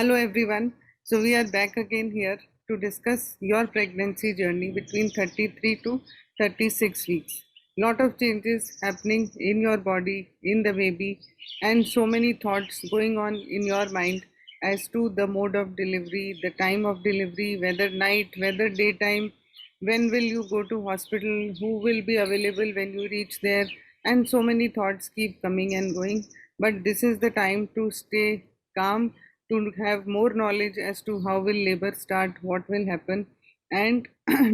Hello everyone. So we are back again here to discuss your pregnancy journey between 33 to 36 weeks. Lot of changes happening in your body, in the baby, and so many thoughts going on in your mind as to the mode of delivery, the time of delivery, whether night, whether daytime, when will you go to hospital, who will be available when you reach there, and so many thoughts keep coming and going. But this is the time to stay calm, to have more knowledge as to how will labor start, what will happen, and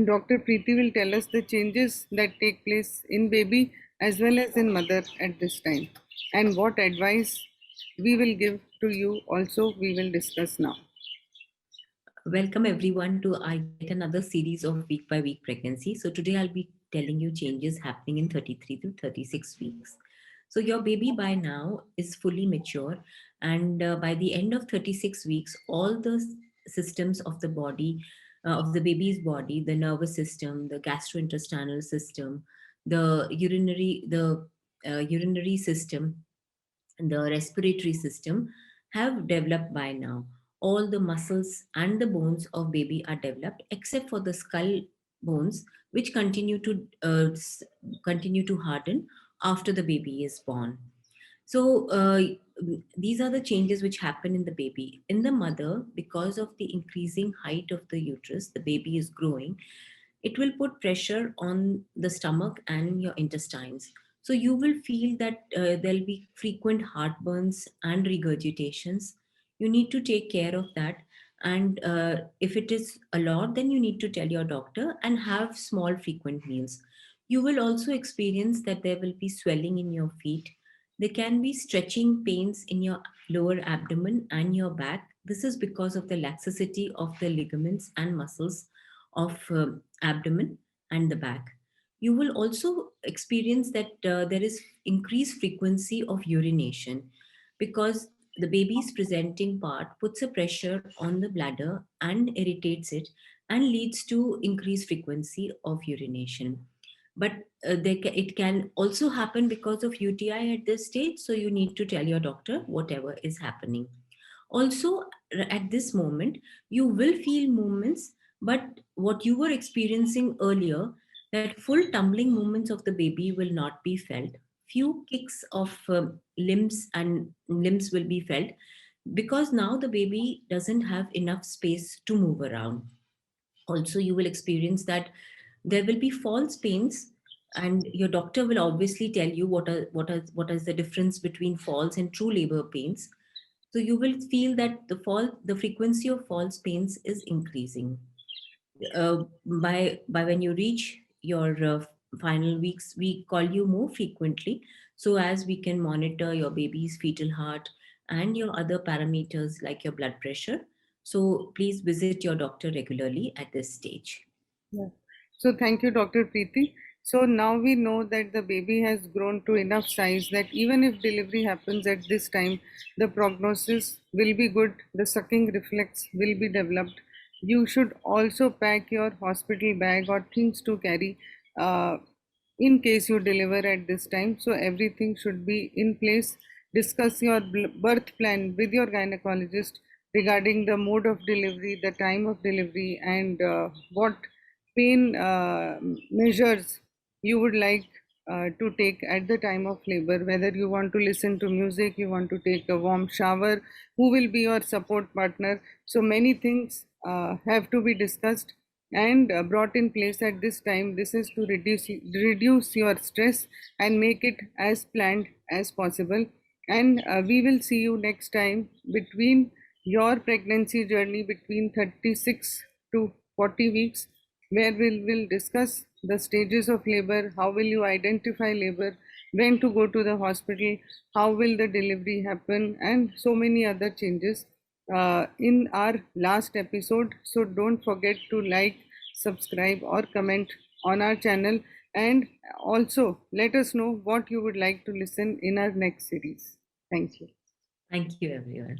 Dr. Preeti will tell us the changes that take place in baby as well as in mother at this time, and what advice we will give to you also we will discuss now. Welcome everyone to yet another series of week by week pregnancy. So today I'll be telling you changes happening in 33 to 36 weeks. So your baby by now is fully mature, and by the end of 36 weeks, all the systems of the body, of the baby's body, the nervous system, the gastrointestinal system, the urinary system, the respiratory system have developed by now. All the muscles and the bones of baby are developed except for the skull bones, which continue to harden after the baby is born. So these are the changes which happen in the baby. In the mother, because of the increasing height of the uterus, the baby is growing, it will put pressure on the stomach and your intestines. So you will feel that there'll be frequent heartburns and regurgitations. You need to take care of that. And if it is a lot, then you need to tell your doctor and have small frequent meals. You will also experience that there will be swelling in your feet. There can be stretching pains in your lower abdomen and your back. This is because of the laxity of the ligaments and muscles of abdomen and the back. You will also experience that there is increased frequency of urination because the baby's presenting part puts a pressure on the bladder and irritates it and leads to increased frequency of urination. But it can also happen because of UTI at this stage, so you need to tell your doctor whatever is happening. Also, at this moment, you will feel movements, but what you were experiencing earlier, that full tumbling movements of the baby will not be felt. Few kicks of limbs will be felt because now the baby doesn't have enough space to move around. Also, you will experience that there will be false pains, and your doctor will obviously tell you what is the difference between false and true labor pains. So you will feel that the frequency of false pains is increasing. By when you reach your final weeks, we call you more frequently, so as we can monitor your baby's fetal heart and your other parameters like your blood pressure. So please visit your doctor regularly at this stage. Yeah. So thank you, Dr. Preeti. So now we know that the baby has grown to enough size that even if delivery happens at this time, the prognosis will be good, the sucking reflex will be developed. You should also pack your hospital bag or things to carry in case you deliver at this time. So everything should be in place. Discuss your birth plan with your gynecologist regarding the mode of delivery, the time of delivery, and what pain measures you would like to take at the time of labor, whether you want to listen to music, you want to take a warm shower, who will be your support partner. So many things have to be discussed and brought in place at this time. This is to reduce your stress and make it as planned as possible. And we will see you next time between your pregnancy journey between 36 to 40 weeks, where we will discuss the stages of labor, how will you identify labor, when to go to the hospital, how will the delivery happen, and so many other changes in our last episode. So don't forget to like, subscribe, or comment on our channel, and also let us know what you would like to listen in our next series. Thank you. Thank you, everyone.